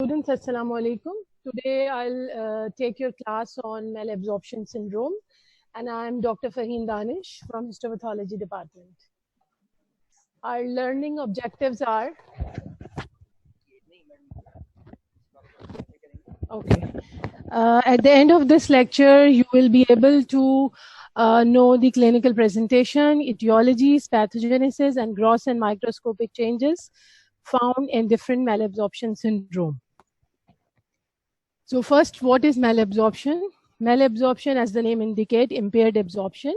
Students, Assalamu alaikum. Today I'll take your class on malabsorption syndrome, and I'm Dr. Faheen Danish from Histopathology Department. Our learning objectives are at the end of this lecture, you will be able to know the clinical presentation, etiologies, pathogenesis, and gross and microscopic changes found in different malabsorption syndrome. So first, what is malabsorption? Malabsorption, as the name indicates, impaired absorption,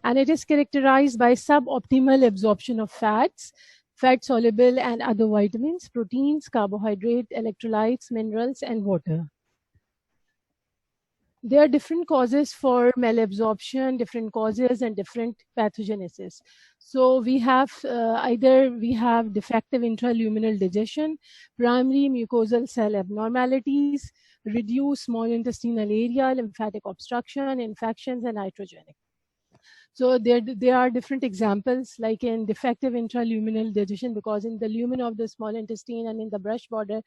and it is characterized by suboptimal absorption of fats, fat-soluble and other vitamins, proteins, carbohydrate, electrolytes, minerals, and water. There are different causes for malabsorption, different causes and different pathogenesis. So we have either we have defective intraluminal digestion, primary mucosal cell abnormalities, reduced small intestinal area, lymphatic obstruction, infections, and iatrogenic. So there are different examples, like in defective intraluminal digestion, because in the lumen of the small intestine and in the brush border,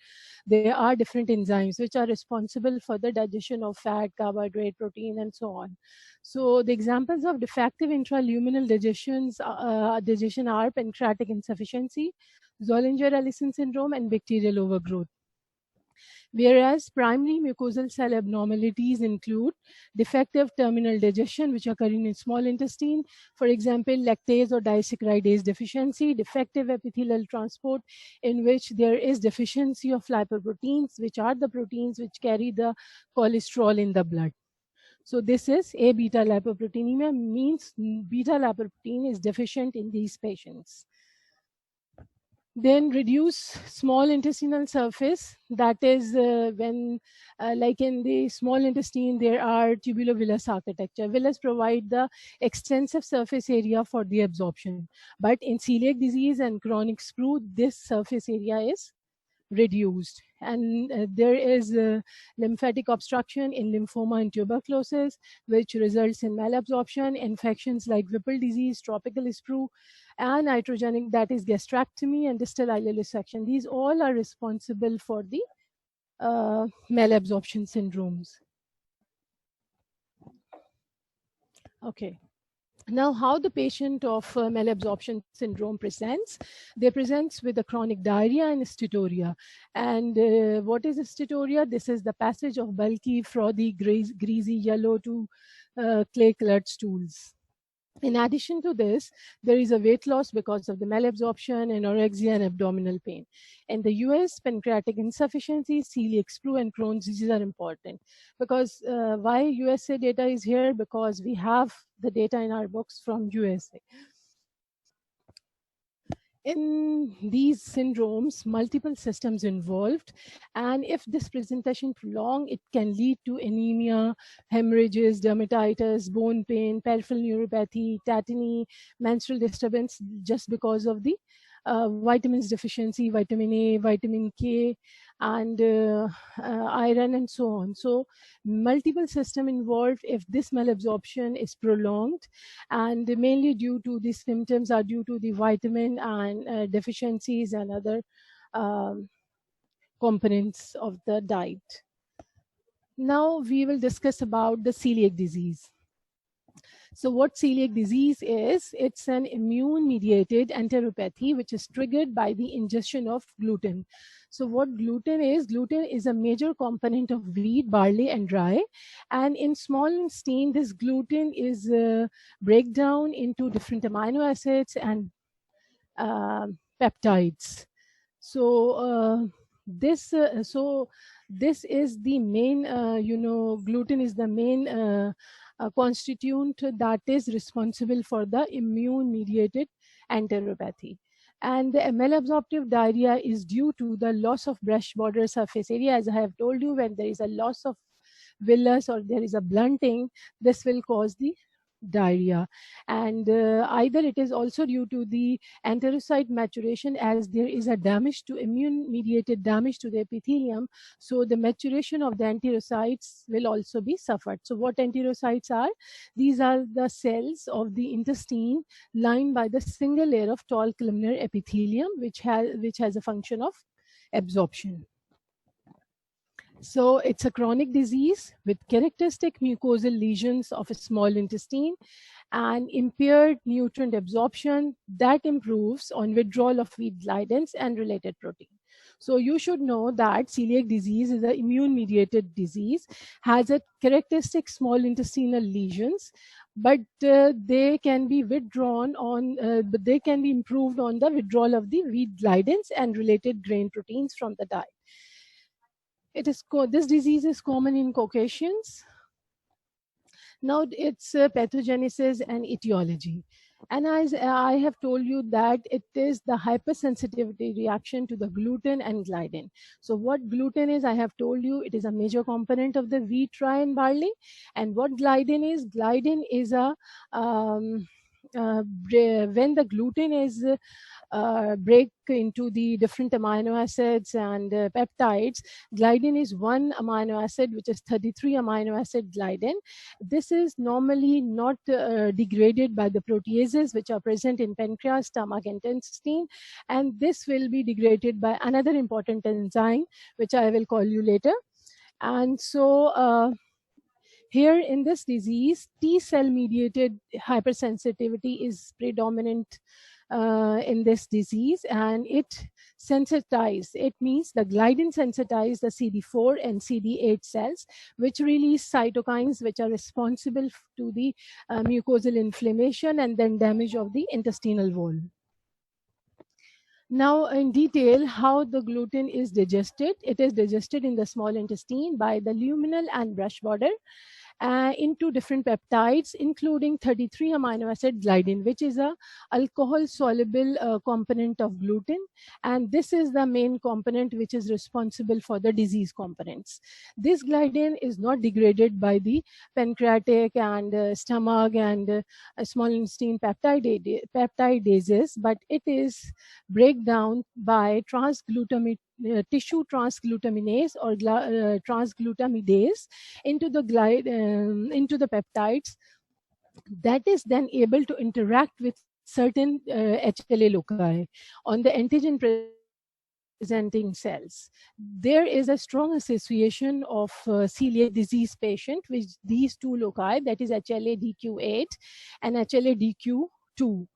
there are different enzymes which are responsible for the digestion of fat, carbohydrate, protein, and so on. So the examples of defective intraluminal digestion are pancreatic insufficiency, Zollinger-Ellison syndrome, and bacterial overgrowth. Whereas primary mucosal cell abnormalities include defective terminal digestion, which occur in small intestine, for example, lactase or disaccharidase deficiency, defective epithelial transport, in which there is deficiency of lipoproteins, which are the proteins which carry the cholesterol in the blood. So this is A-beta lipoproteinemia, means beta lipoprotein is deficient in these patients. Then reduce small intestinal surface, that is when like in the small intestine there are tubulovillous architecture. Villus provide the extensive surface area for the absorption, but in celiac disease and chronic sprue this surface area is reduced, and there is lymphatic obstruction in lymphoma and tuberculosis, which results in malabsorption, infections like Whipple disease, tropical sprue, and iatrogenic, that is gastrectomy and distal ileal resection. These all are responsible for the malabsorption syndromes. Okay. Now, how the patient of malabsorption syndrome presents? They present with a chronic diarrhea and steatorrhea. And what is steatorrhea? This is the passage of bulky, frothy, greasy, yellow to clay-colored stools. In addition to this, there is a weight loss because of the malabsorption, anorexia, and abdominal pain. In the US, pancreatic insufficiency, celiac sprue, and Crohn's disease are important. Because why USA data is here? Because we have the data in our books from USA. In these syndromes, multiple systems involved, and if this presentation prolonged, it can lead to anemia, hemorrhages, dermatitis, bone pain, peripheral neuropathy, tetany, menstrual disturbance, just because of the vitamins deficiency, vitamin A, vitamin K, and iron, and so on. So multiple system involved if this malabsorption is prolonged, and mainly due to these symptoms are due to the vitamin and deficiencies and other components of the diet. Now we will discuss about the celiac disease. So what celiac disease is, it's an immune-mediated enteropathy which is triggered by the ingestion of gluten. So what gluten is a major component of wheat, barley, and rye. And in small intestine, this gluten is break down into different amino acids and peptides. So this is the main, gluten is the main constituent that is responsible for the immune-mediated enteropathy. And the malabsorptive diarrhea is due to the loss of brush border surface area. As I have told you, when there is a loss of villus or there is a blunting, this will cause the diarrhea. And either it is also due to the enterocyte maturation, as there is a damage to immune-mediated damage to the epithelium. So the maturation of the enterocytes will also be suffered. So what enterocytes are? These are the cells of the intestine lined by the single layer of tall columnar epithelium, which has a function of absorption. So it's a chronic disease with characteristic mucosal lesions of a small intestine and impaired nutrient absorption that improves on withdrawal of wheat glidins and related protein. So you should know that celiac disease is an immune-mediated disease, has a characteristic small intestinal lesions, but they can be withdrawn on, but they can be improved on the withdrawal of the wheat glidins and related grain proteins from the diet. This disease is common in Caucasians. Now it's pathogenesis and etiology. And as I have told you that it is the hypersensitivity reaction to the gluten and gliadin. So what gluten is, I have told you, it is a major component of the wheat, rye, and barley. And what gliadin is a when the gluten is break into the different amino acids and peptides. Gliadin is one amino acid, which is 33 amino acid gliadin. This is normally not degraded by the proteases, which are present in pancreas, stomach, and intestine. And this will be degraded by another important enzyme, which I will call you later. And so here in this disease, T cell mediated hypersensitivity is predominant in this disease, and it means the gliadin sensitize the CD4 and CD8 cells, which release cytokines which are responsible to the mucosal inflammation and then damage of the intestinal wall. Now, in detail, how the gluten is digested. It is digested in the small intestine by the luminal and brush border into different peptides, including 33 amino acid gliadin, which is a alcohol soluble component of gluten. And this is the main component which is responsible for the disease components. This gliadin is not degraded by the pancreatic and stomach and small intestine peptidases, but it is breakdown by tissue transglutaminase or transglutamidase into the peptides that is then able to interact with certain HLA loci on the antigen presenting cells. There is a strong association of celiac disease patient with these two loci, that is HLA-DQ8 and HLA-DQ2.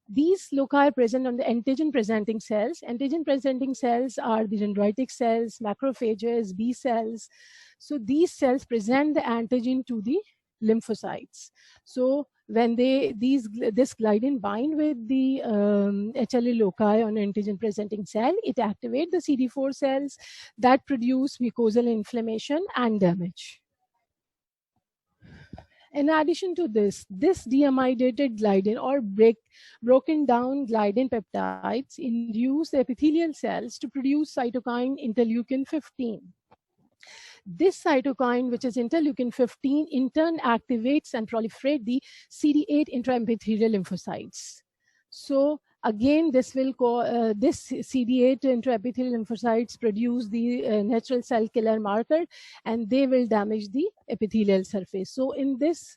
These loci present on the antigen presenting cells. Antigen presenting cells are the dendritic cells, macrophages, B cells. So these cells present the antigen to the lymphocytes. So when this gliadin bind with the HLA loci on antigen presenting cell, it activates the CD4 cells that produce mucosal inflammation and damage. In addition to this deamidated gliadin or broken down gliadin peptides induce the epithelial cells to produce cytokine interleukin 15. This cytokine, which is interleukin 15, in turn activates and proliferates the CD8 intraepithelial lymphocytes. So again, this CD8 intraepithelial lymphocytes produce the natural cell killer marker, and they will damage the epithelial surface. So in this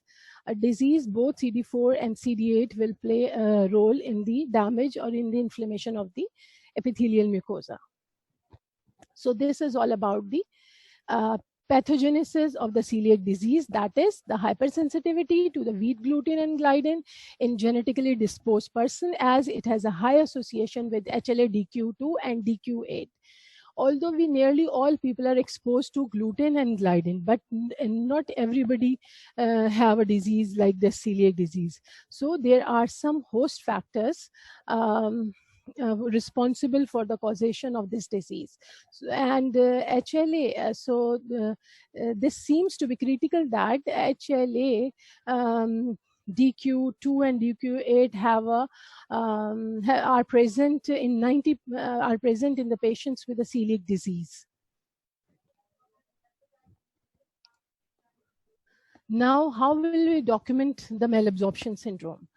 disease, both CD4 and CD8 will play a role in the damage or in the inflammation of the epithelial mucosa. So this is all about the pathogenesis of the celiac disease, that is the hypersensitivity to the wheat gluten and gliadin in genetically disposed person, as it has a high association with HLA-DQ2 and DQ8. Although nearly all people are exposed to gluten and gliadin, but not everybody have a disease like the celiac disease. So there are some host factors responsible for the causation of this disease. And HLA, this seems to be critical that HLA DQ2 and DQ8 are present in the patients with a celiac disease. Now, how will we document the malabsorption syndrome?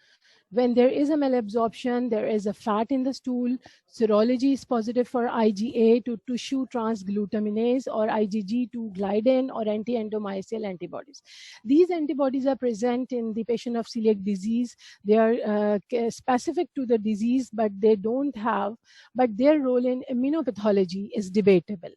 When there is a malabsorption, there is a fat in the stool. Serology is positive for IgA to tissue transglutaminase or IgG to gliadin or anti-endomysial antibodies. These antibodies are present in the patient of celiac disease. They are specific to the disease, but their role in immunopathology is debatable.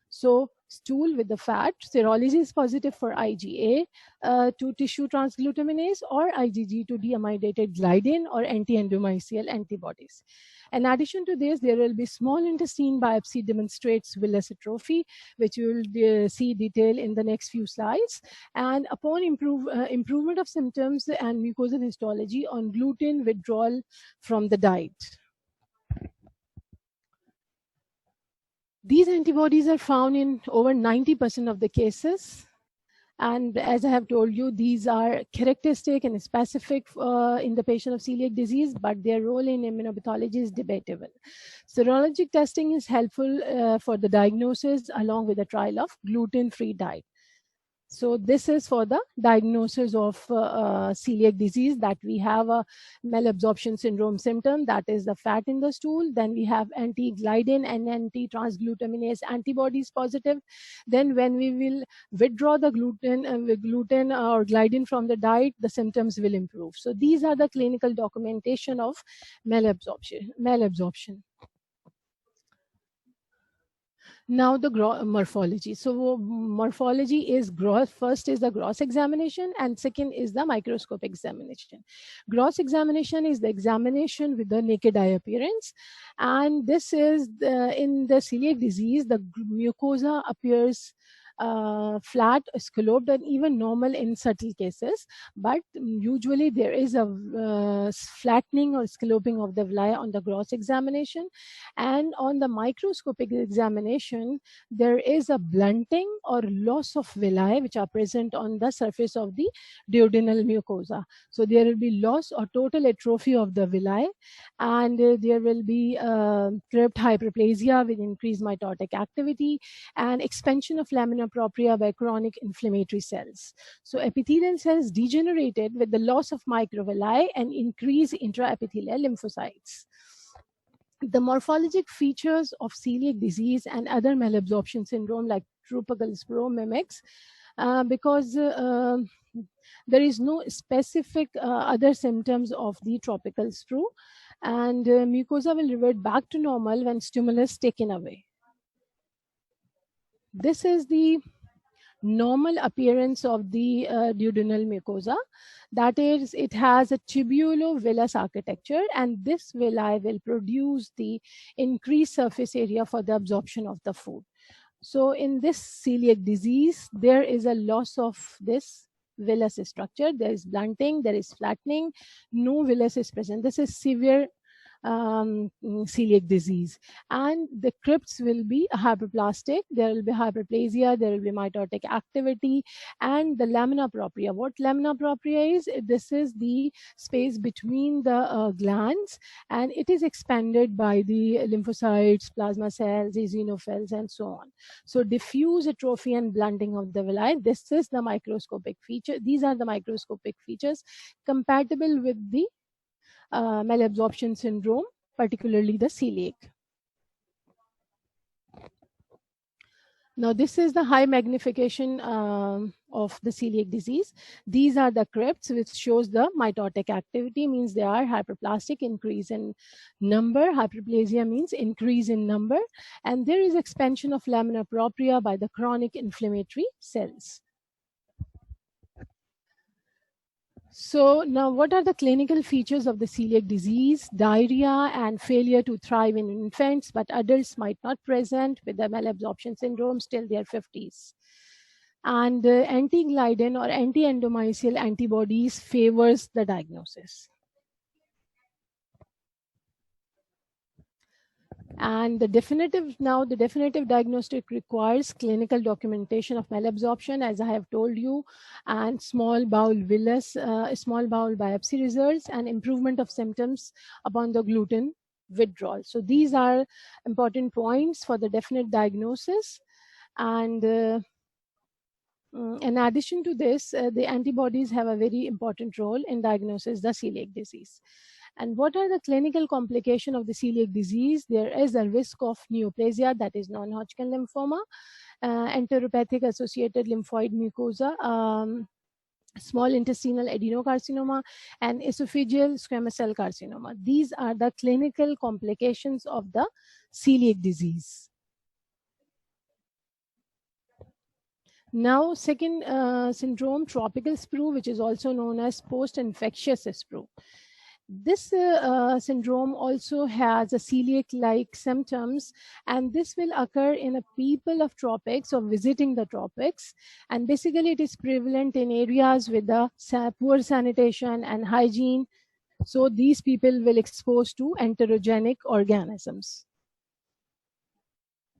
So stool with the fat. Serology is positive for IgA to tissue transglutaminase or IgG to deamidated gliadin or anti-endomysial antibodies. In addition to this, there will be small intestine biopsy demonstrates villus atrophy, which you will see detail in the next few slides. And upon improvement of symptoms and mucosal histology on gluten withdrawal from the diet. These antibodies are found in over 90% of the cases. And as I have told you, these are characteristic and specific in the patient of celiac disease, but their role in immunopathology is debatable. Serologic testing is helpful for the diagnosis along with the trial of gluten-free diet. So this is for the diagnosis of celiac disease, that we have a malabsorption syndrome symptom, that is the fat in the stool. Then we have anti-gliadin and anti-transglutaminase antibodies positive. Then when we will withdraw the gluten or gliadin from the diet, the symptoms will improve. So these are the clinical documentation of malabsorption. Now the morphology. So morphology is gross. First is the gross examination and second is the microscopic examination. Gross examination is the examination with the naked eye appearance. And this is in the celiac disease, the mucosa appears flat, scalloped, and even normal in subtle cases. But usually there is a flattening or scalloping of the villi on the gross examination. And on the microscopic examination, there is a blunting or loss of villi which are present on the surface of the duodenal mucosa. So there will be loss or total atrophy of the villi, and there will be crypt hyperplasia with increased mitotic activity and expansion of lamina propria by chronic inflammatory cells. So epithelial cells degenerated with the loss of microvilli and increased intraepithelial lymphocytes. The morphologic features of celiac disease and other malabsorption syndrome like tropical sprue mimics because there is no specific other symptoms of the tropical sprue, and mucosa will revert back to normal when stimulus taken away. This is the normal appearance of the duodenal mucosa. That is, it has a tubulo-villus architecture, and this villi will produce the increased surface area for the absorption of the food. So in this celiac disease, there is a loss of this villus structure. There is blunting, there is flattening, no villus is present. This is severe celiac disease, and the crypts will be hyperplastic. There will be hyperplasia, there will be mitotic activity, and the lamina propria. What lamina propria is? This is the space between the glands, and it is expanded by the lymphocytes, plasma cells, eosinophils, and so on. So diffuse atrophy and blunting of the villi. This is the microscopic feature. These are the microscopic features compatible with the malabsorption syndrome, particularly the celiac. Now this is the high magnification of the celiac disease. These are the crypts, which shows the mitotic activity, means they are hyperplastic, increase in number. Hyperplasia means increase in number. And there is expansion of lamina propria by the chronic inflammatory cells. So now what are the clinical features of the celiac disease? Diarrhea and failure to thrive in infants, but adults might not present with the malabsorption syndrome till their 50s. And anti-gliadin or anti-endomysial antibodies favors the diagnosis. And the definitive diagnostic requires clinical documentation of malabsorption, as I have told you, and small bowel villus, small bowel biopsy results, and improvement of symptoms upon the gluten withdrawal. So these are important points for the definite diagnosis. And in addition to this, the antibodies have a very important role in diagnosis the celiac disease. And what are the clinical complications of the celiac disease? There is a risk of neoplasia, that is non-Hodgkin lymphoma, enteropathic associated lymphoid mucosa, small intestinal adenocarcinoma, and esophageal squamous cell carcinoma. These are the clinical complications of the celiac disease. Now, second syndrome, tropical sprue, which is also known as post-infectious sprue. This syndrome also has a celiac-like symptoms, and this will occur in a people of tropics or visiting the tropics. And basically, it is prevalent in areas with the poor sanitation and hygiene. So these people will expose to enterogenic organisms.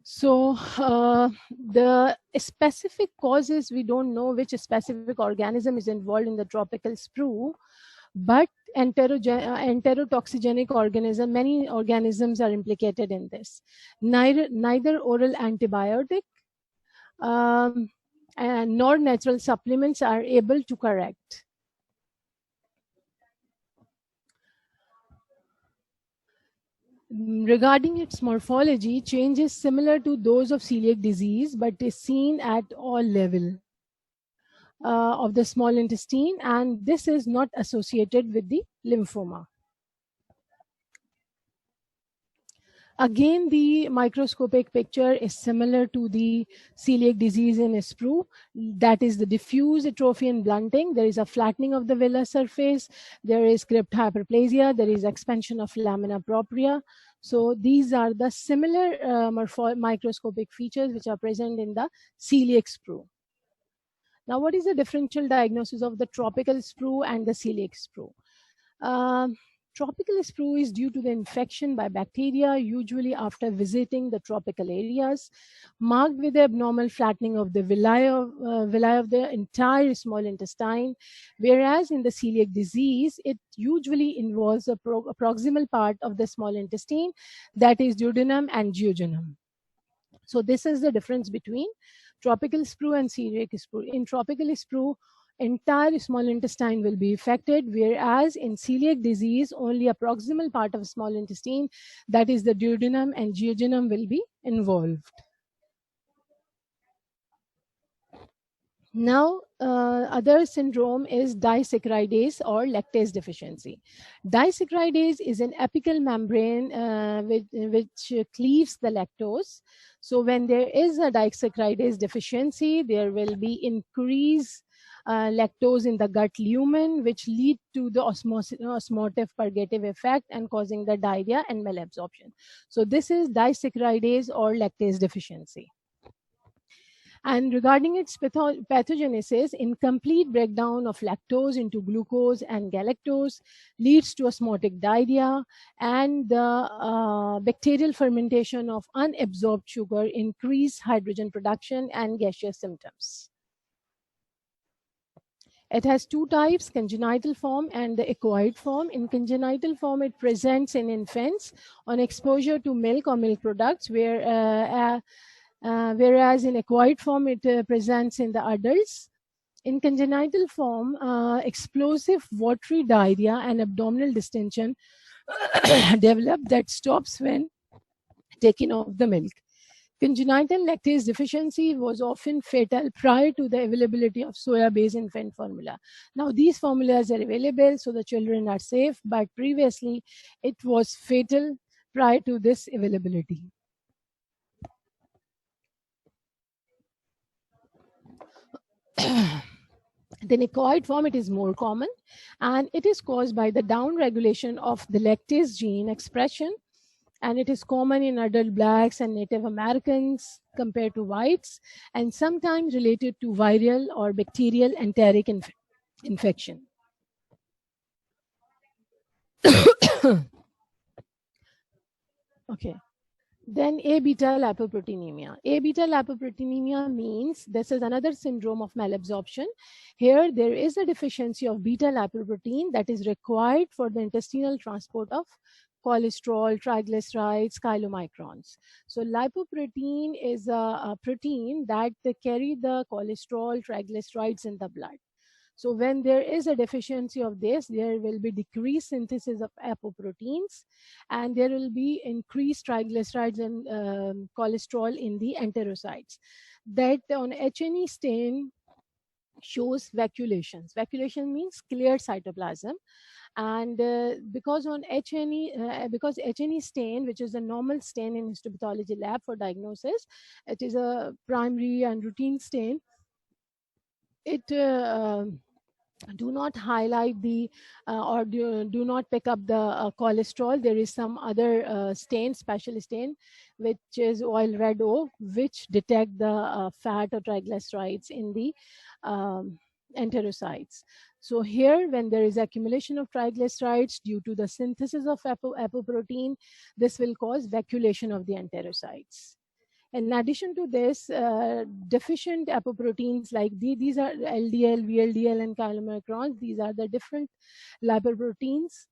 So the specific causes, we don't know which specific organism is involved in the tropical sprue, but enterotoxigenic organism, many organisms are implicated in this. Neither oral antibiotic and nor natural supplements are able to correct. Regarding its morphology, change is similar to those of celiac disease, but is seen at all level of the small intestine, and this is not associated with the lymphoma. Again, the microscopic picture is similar to the celiac disease in sprue. That is the diffuse atrophy and blunting. There is a flattening of the villus surface. There is crypt hyperplasia. There is expansion of lamina propria. So these are the similar microscopic features which are present in the celiac sprue. Now, what is the differential diagnosis of the tropical sprue and the celiac sprue? Tropical sprue is due to the infection by bacteria, usually after visiting the tropical areas, marked with the abnormal flattening of the villi of the entire small intestine, whereas in the celiac disease, it usually involves a proximal part of the small intestine, that is duodenum and jejunum. So this is the difference between tropical sprue and celiac sprue. In tropical sprue, entire small intestine will be affected, whereas in celiac disease, only a proximal part of small intestine, that is the duodenum and jejunum, will be involved. Now, other syndrome is disaccharidase or lactase deficiency. Disaccharidase is an apical membrane which cleaves the lactose. So when there is a disaccharidase deficiency, there will be increased lactose in the gut lumen, which lead to the osmotic purgative effect and causing the diarrhea and malabsorption. So this is disaccharidase or lactase deficiency. And regarding its pathogenesis, incomplete breakdown of lactose into glucose and galactose leads to osmotic diarrhea, and the bacterial fermentation of unabsorbed sugar increase hydrogen production and gaseous symptoms. It has two types, congenital form and the acquired form. In congenital form, it presents in infants on exposure to milk or milk products, whereas in acquired form, it presents in the adults. In congenital form, explosive watery diarrhea and abdominal distension develop that stops when taken off the milk. Congenital lactase deficiency was often fatal prior to the availability of soya-based infant formula. Now, these formulas are available, so the children are safe, but previously it was fatal prior to this availability. The acquired form, it is more common, and it is caused by the down regulation of the lactase gene expression, and it is common in adult blacks and Native Americans compared to whites, and sometimes related to viral or bacterial enteric infection. Okay. Then A beta lipoproteinemia. A beta lipoproteinemia means this is another syndrome of malabsorption. Here, there is a deficiency of beta lipoprotein that is required for the intestinal transport of cholesterol, triglycerides, chylomicrons. So lipoprotein is a protein that carry the cholesterol, triglycerides in the blood. So when there is a deficiency of this, there will be decreased synthesis of apoproteins, and there will be increased triglycerides and cholesterol in the enterocytes. That on H&E stain shows vacuolations. Vacuolation means clear cytoplasm, and because H&E stain, which is a normal stain in histopathology lab for diagnosis, it is a primary and routine stain. do not highlight the or do not pick up the cholesterol. There is some other stain, special stain, which is oil red O, which detect the fat or triglycerides in the enterocytes. So here, when there is accumulation of triglycerides due to the synthesis of apoprotein, this will cause vacuolation of the enterocytes. In addition to this, deficient apoproteins like these are LDL, VLDL, and chylomicrons. These are the different lipoproteins.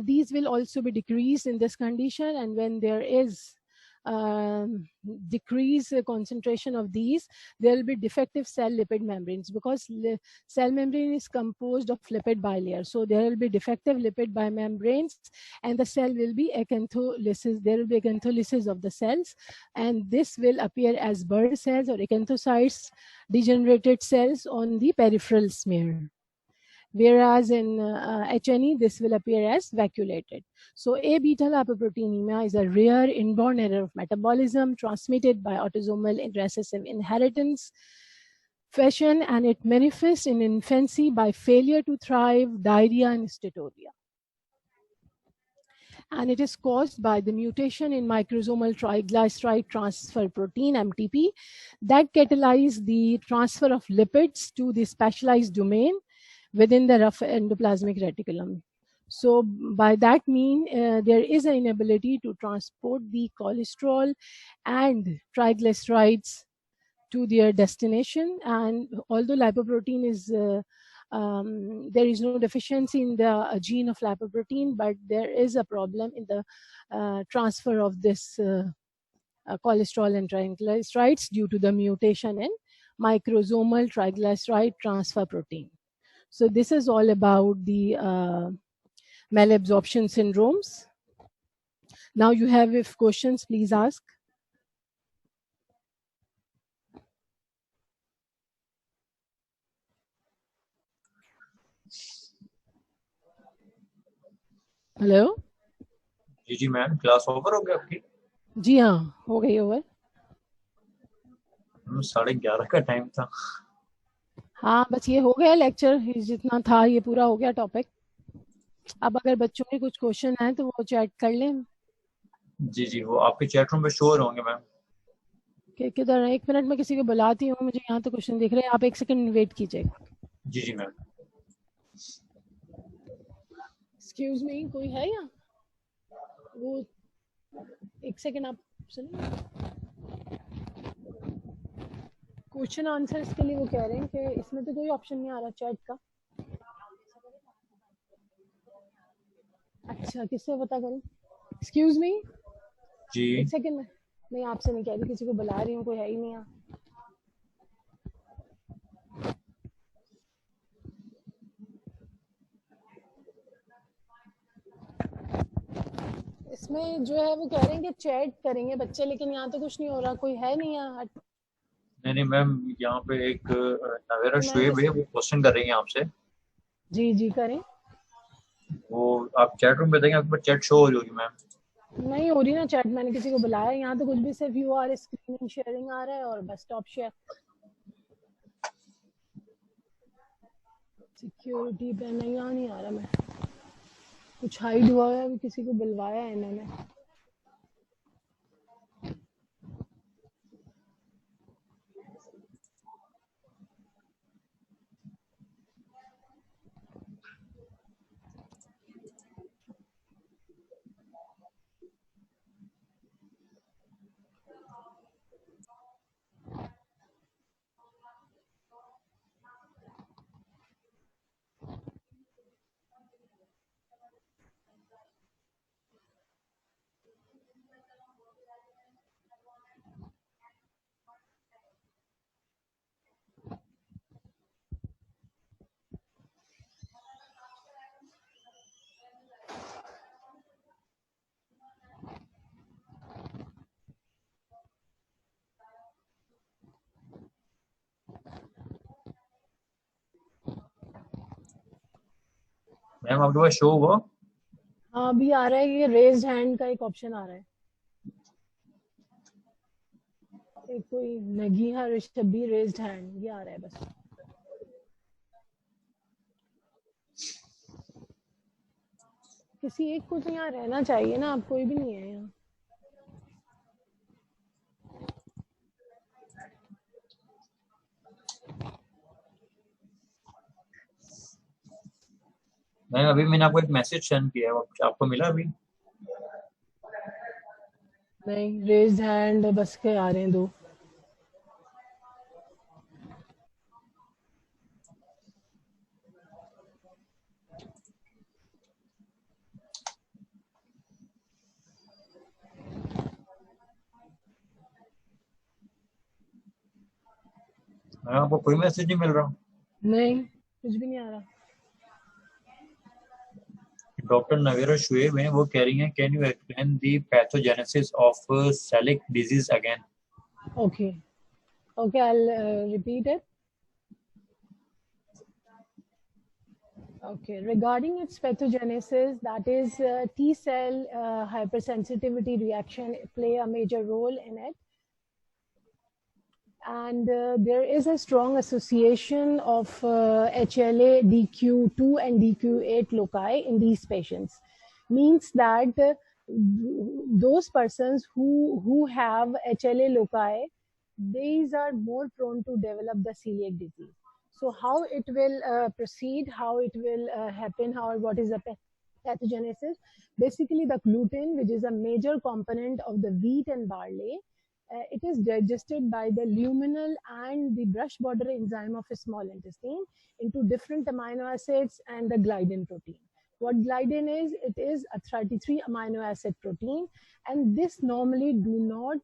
These will also be decreased in this condition, and when there is decrease concentration of these, there will be defective cell lipid membranes, because cell membrane is composed of lipid bilayer. So there will be defective lipid membranes, and the cell will be acantholysis. There will be acantholysis of the cells, and this will appear as Burr cells or acanthocytes, degenerated cells on the peripheral smear. Whereas in HNE, this will appear as vacuolated. So A-beta lipoproteinemia is a rare inborn error of metabolism transmitted by autosomal recessive inheritance fashion, and it manifests in infancy by failure to thrive, diarrhea, and steatorrhea. And it is caused by the mutation in microsomal triglyceride transfer protein, MTP, that catalyzes the transfer of lipids to the specialized domain within the rough endoplasmic reticulum. So by that mean, there is an inability to transport the cholesterol and triglycerides to their destination. And although lipoprotein is, there is no deficiency in the gene of lipoprotein, but there is a problem in the transfer of this cholesterol and triglycerides due to the mutation in microsomal triglyceride transfer protein. So this is all about the malabsorption syndromes. Now you have, if questions, please ask. Hello जी ma'am, class over हो गया आपकी? जी हाँ, हो गई over. 11:30 का time था। हाँ, बस ये हो गया लेक्चर, जितना था ये पूरा हो गया टॉपिक। अब अगर बच्चों के कुछ क्वेश्चन हैं तो वो चैट कर लें। जी जी, वो आपके चैट रूम पे शो होंगे मैम। किधर? 1 मिनट में किसी को बुलाती हूँ, मुझे यहाँ तो क्वेश्चन दिख रहे हैं। आप 1 सेकंड वेट कीजिएगा। जी जी मैम। एक्सक्यूज मी, कोई है यहाँ? वो 1 सेकंड आप सुनिए। क्वेश्चन आंसर्स के लिए वो कह रहे हैं कि इसमें तो कोई ऑप्शन नहीं आ रहा चैट का। अच्छा, किससे पता करूं? एक्सक्यूज मी जी 1 सेकंड में। नहीं, आपसे नहीं कह रही, किसी को बुला रही हूँ, कोई है ही नहीं यहाँ। इसमें जो है वो कह रहे हैं कि चैट करेंगे बच्चे, लेकिन यहाँ तो कुछ नहीं हो रहा, कोई है नहीं यहाँ। नहीं मैम, यहाँ पे एक नवेरा शुएब है, वो क्वेश्चन कर रही हैं आपसे। जी जी करें। वो आप चैट रूम पे देखें, आपके पास चैट शो हो रही होगी मैम। नहीं हो रही ना चैट, मैंने किसी को बुलाया यहाँ तो कुछ भी, सिर्फ यू आर स्क्रीन शेयरिंग आ रहा है और बस स्टॉप शेयर। सिक्योरिटी पे नहीं आ रहा, मैं कुछ हाइड हुआ है, किसी को बुलवाया है इन्होंने। मैम आपके पास शो हुआ? हाँ, अभी आ रहा है, ये रेज्ड हैंड का एक ऑप्शन आ रहा है। एक कोई नगीहा ऋषभी रेज्ड हैंड, ये आ रहा है बस। किसी एक को तो यहाँ रहना चाहिए ना, अब कोई भी नहीं है यहाँ। मैंने आपको एक मैसेज सेंड किया है, आपको मिला अभी? नहीं, रेज्ड हैंड बस के आ रहे हैं 2। आपको कोई मैसेज नहीं मिल रहा? नहीं, कुछ भी नहीं आ रहा। डॉक्टर नवेरा शुएब हैं, वो कह रही हैं, can you explain the pathogenesis of Sellick disease again? Okay, okay, I'll repeat it. Okay, regarding its pathogenesis, that is T cell hypersensitivity reaction play a major role in it. And there is a strong association of HLA, DQ2 and DQ8 loci in these patients. Means that those persons who have HLA loci, these are more prone to develop the celiac disease. So how it will proceed, how it will happen, what is the pathogenesis? Basically, the gluten, which is a major component of the wheat and barley, it is digested by the luminal and the brush border enzyme of a small intestine into different amino acids and the gliadin protein. What gliadin is? It is a 33 amino acid protein, and this normally do not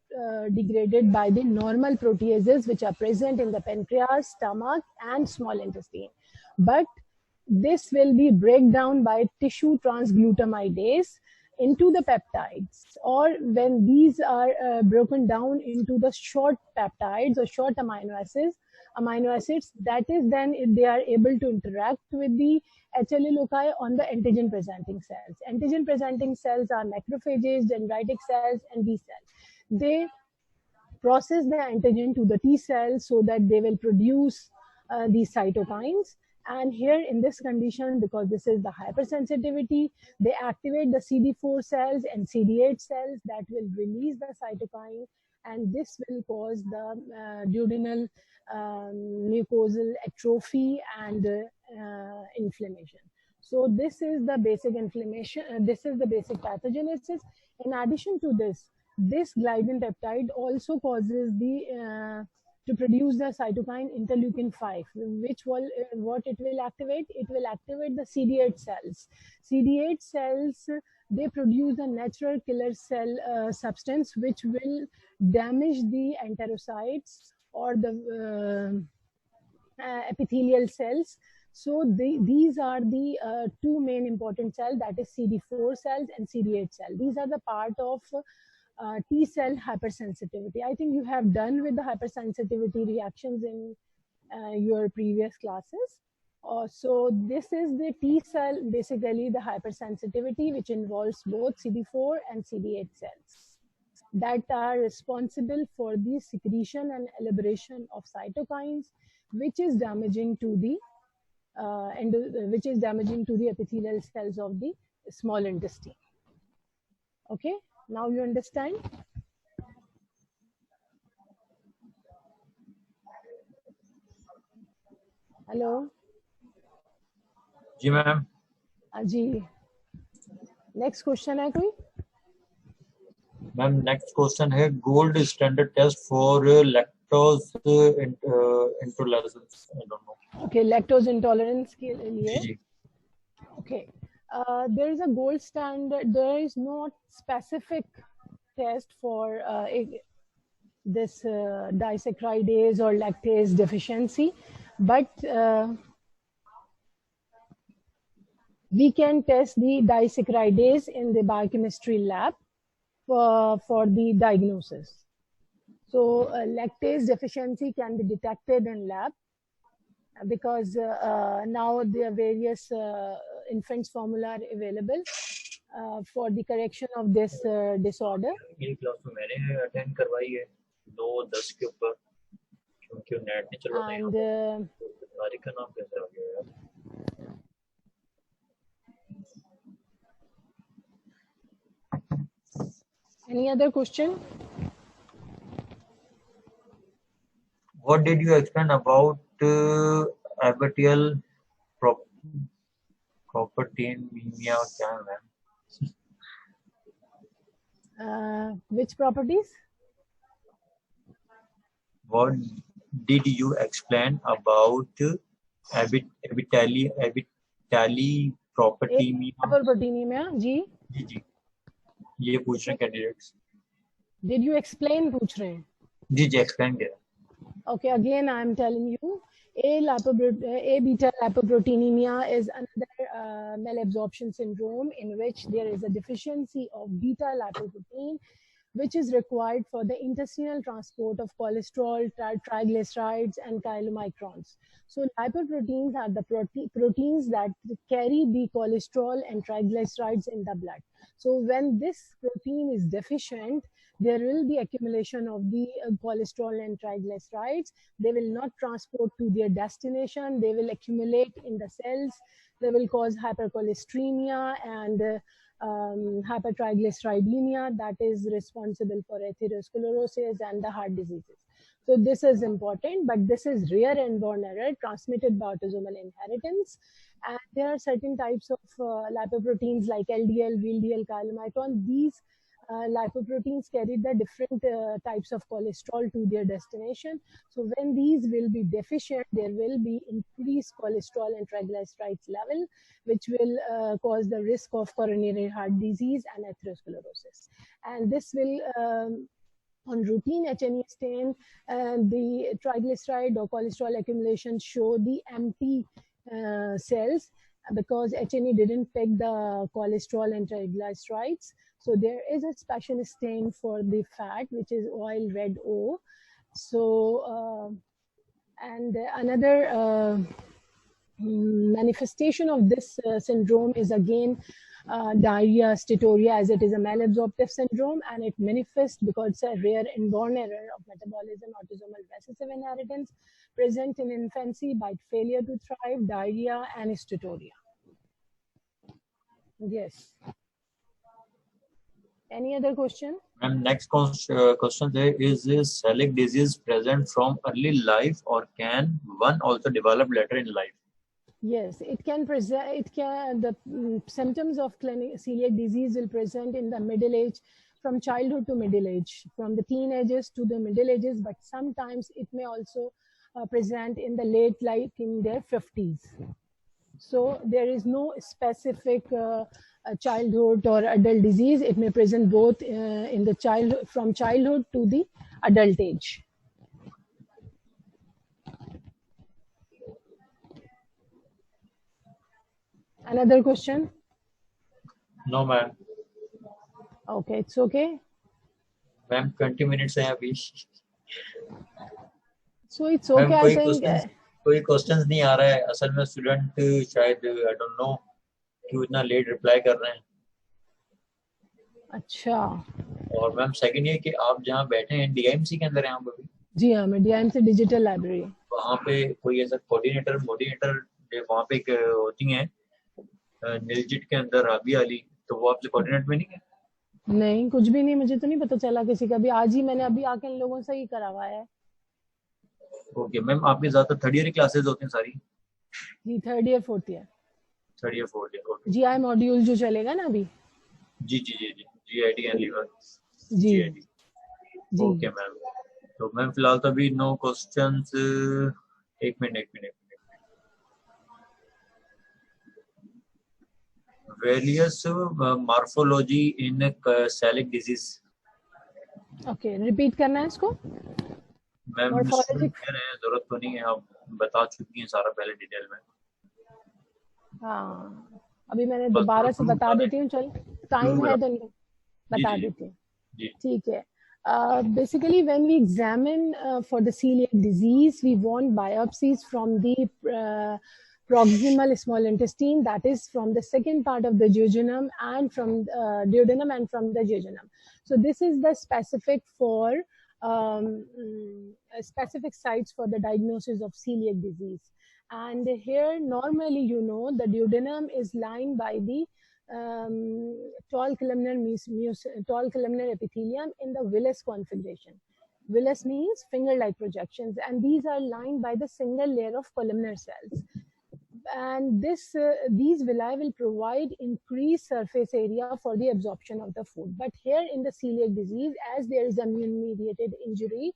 degraded by the normal proteases which are present in the pancreas, stomach, and small intestine. But this will be break down by tissue transglutamidase into the peptides, or when these are broken down into the short peptides or short amino acids, that is then they are able to interact with the HLA loci on the antigen presenting cells. Antigen presenting cells are macrophages, dendritic cells, and B cells. They process the antigen to the T cells so that they will produce these cytokines. And here in this condition, because this is the hypersensitivity, they activate the CD4 cells and CD8 cells that will release the cytokine, and this will cause the duodenal mucosal atrophy and inflammation. So this is the basic inflammation, this is the basic pathogenesis. In addition to this gliadin peptide also causes the to produce the cytokine interleukin 5, which will what it will activate? It will activate the CD8 cells. CD8 cells, they produce a natural killer cell substance which will damage the enterocytes or the epithelial cells. So these are the two main important cells, that is CD4 cells and CD8 cell. These are the part of T cell hypersensitivity. I think you have done with the hypersensitivity reactions in your previous classes. So this is the T cell, basically the hypersensitivity, which involves both CD4 and CD8 cells that are responsible for the secretion and elaboration of cytokines, which is damaging to the epithelial cells of the small intestine. Okay, now you understand? Hello. जी ma'am. जी, next question है कोई? Ma'am next question है, gold standard test for lactose intolerance. I don't know. Okay, lactose intolerance के लिए। जी। Okay, there is a gold standard. There is not specific test for this disaccharidase or lactase deficiency, but we can test the disaccharidase in the biochemistry lab for the diagnosis. So lactase deficiency can be detected in lab because now there are various infants formula are available for the correction of this disorder. मेरी class में मैंने attend करवाई है। 9 10 के ऊपर, क्योंकि net नहीं चल रहा And था। तारीख का नाम कैसे आ गया यार? any other question? What did you explain about abertal propertinemia? क्या है ma'am? Which properties? What did you explain about abitali Hyperproteinemia, जी. जी ये पूछ रहे हैं कैंडिडेट्स। Did you explain पूछ रहे हैं? जी एक्सप्लेन किया। Okay, again I am telling you, A beta lipoproteinemia is another malabsorption syndrome in which there is a deficiency of beta lipoprotein, which is required for the intestinal transport of cholesterol, triglycerides, and chylomicrons. So lipoproteins are the proteins that carry the cholesterol and triglycerides in the blood. So when this protein is deficient, there will be accumulation of the cholesterol and triglycerides. They will not transport to their destination. They will accumulate in the cells. They will cause hypercholesteremia and hypertriglyceridemia, that is responsible for atherosclerosis and the heart diseases. So this is important, but this is rare and born error transmitted by autosomal inheritance. And there are certain types of lipoproteins like LDL, VLDL, chylomicron. These lipoproteins carry the different types of cholesterol to their destination. So when these will be deficient, there will be increased cholesterol and triglycerides level, which will cause the risk of coronary heart disease and atherosclerosis. And this will on routine H&E stain, the triglyceride or cholesterol accumulation show the empty cells because H&E didn't pick the cholesterol and triglycerides. So there is a special stain for the fat, which is oil red O. So, and another manifestation of this syndrome is again diarrhea, steatorrhea, as it is a malabsorptive syndrome, and it manifests because it's a rare inborn error of metabolism, autosomal recessive inheritance, present in infancy by failure to thrive, diarrhea, and steatorrhea. Yes. Any other question? And next question there is celiac disease present from early life, or can one also develop later in life? Yes, it can present. It can the symptoms of celiac disease will present in the middle age, from childhood to middle age, from the teenagers to the middle ages. But sometimes it may also present in the late life, in their 50s. So there is no specific childhood or adult disease. It may present both in the from childhood to the adult age. Another question? No, ma'am. Okay, it's okay. Ma'am, 20 minutes hai abhi. So it's okay. I think कोई questions नहीं आ रहा है असल में student शायद आई don't no क्यों इतना late reply कर रहे हैं. अच्छा. और मैम सेकंड ये कि आप जहाँ बैठे हैं डीआईएमसी के अंदर हैं आप अभी? जी हाँ, मैं डीआईएमसी डिजिटल लाइब्रेरी. वहाँ पे कोई ऐसा कोऑर्डिनेटर वहाँ पे होती हैं नीलजिट के अंदर राबिया अली, तो वो आपसे कोऑर्डिनेट में नहीं है? नहीं, कुछ भी नहीं, मुझे तो नहीं पता चला किसी का भी. आज ही मैंने अभी आके इन लोगों से ही करवाया है. ओके मैम, आपके ज्यादा थर्ड ईयर की क्लासेस होती हैं सारी? जी, third year fourth year. Third year fourth year. Okay. GI module जो चलेगा ना अभी. जी जी जी जी जीआईटी एंड लीवर. जी जी. Okay ma'am. तो मैम फिलहाल तो अभी नो क्वेश्चंस. एक minute. Various morphology in celiac disease. Okay, repeat करना है इसको. मैम जरूरत तो नहीं है, आप बता चुकी हैं सारा पहले डिटेल में. हाँ, अभी मैंने दोबारा से बता देती हूँ. चल, टाइम है तो बता देती हूँ. ठीक है. Basically, when we examine for the celiac disease, we want biopsies from the proximal small intestine, that is from the second part of the duodenum and from duodenum and from the jejunum. So this is the specific for specific sites for the diagnosis of celiac disease. And here, normally, you know, the duodenum is lined by the tall columnar epithelium in the Willis configuration. Willis means finger-like projections, and these are lined by the single layer of columnar cells. And these villi will provide increased surface area for the absorption of the food. But here in the celiac disease, as there is immune-mediated injury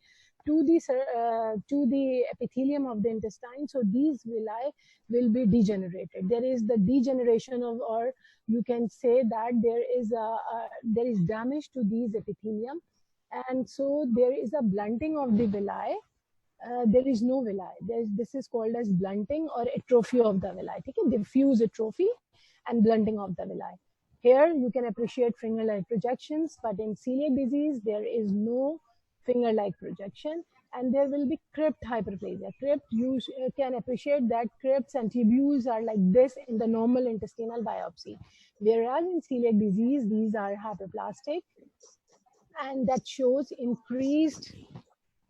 to the epithelium of the intestine, so these villi will be degenerated. There is the degeneration of, or you can say that there is damage to these epithelium, and so there is a blunting of the villi. There is no villi. This is called as blunting or atrophy of the villi. Okay? Diffuse atrophy and blunting of the villi. Here you can appreciate finger-like projections, but in celiac disease there is no finger-like projection, and there will be crypt hyperplasia. Crypt, you can appreciate that crypts and tubules are like this in the normal intestinal biopsy, whereas in celiac disease these are hyperplastic, and that shows increased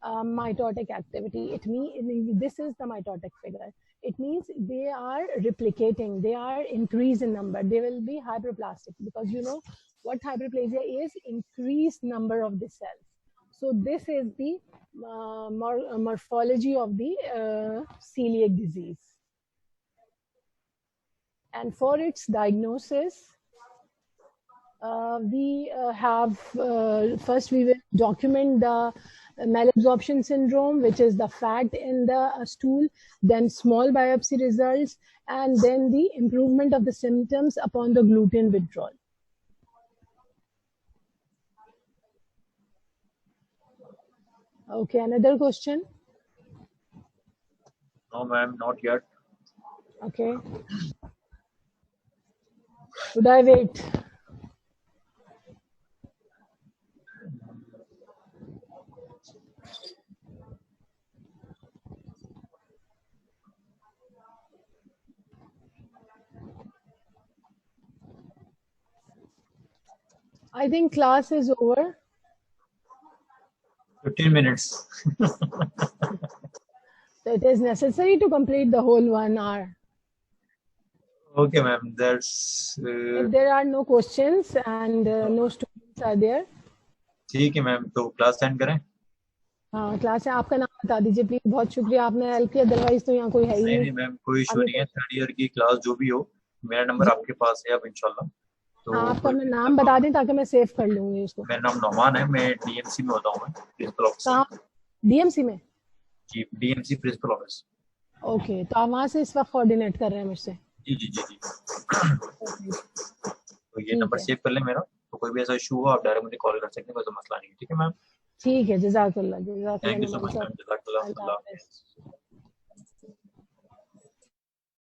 mitotic activity. It means this is the mitotic figure. It means they are replicating, they are increased in number. They will be hyperplastic, because you know what hyperplasia is: increased number of the cells. So this is the morphology of the celiac disease. And for its diagnosis, we have first we will document the malabsorption syndrome, which is the fat in the stool, then small biopsy results, and then the improvement of the symptoms upon the gluten withdrawal. Okay, another question? No, ma'am, not yet. Okay. Should I wait? I think class is over. 15 minutes. So it is necessary to complete the whole 1 hour. Okay, ma'am. That's. If there are no questions and no students are there. ठीक है ma'am, तो class and करें? हाँ, class है. आपका नाम बता दीजिए प्लीज. बहुत शुक्रिया, आपने हेल्प किया. अदरवाइज तो यहाँ कोई है ही नहीं. नहीं मैम, कोई इशू नहीं है. 3rd ईयर की क्लास जो भी हो, मेरा नंबर आपके पास है अब इंशाल्लाह. तो हाँ, आपका मैं नाम बता दें ताकि मैं सेव कर लूंगी उसको. मेरा नाम नौमान है. मैं डीएमसी में होता हूँ. मैं प्रिंसिपल ऑफिसर. कहाँ? डीएमसी में? जी, डीएमसी प्रिंसिपल ऑफिस. ओके, तो आप वहाँ से इस वक्त कोऑर्डिनेट कर रहे हैं मुझसे? जी जी जी जी. तो ये नंबर सेव कर लें मेरा. तो कोई भी ऐसा इशू हो आप डायरेक्ट मुझे कॉल कर सकते हैं. कोई मसला नहीं है. ठीक है मैम. ठीक है. जज़ाकल्लाह. Thank you so much ma'am. जज़ाकल्लाह.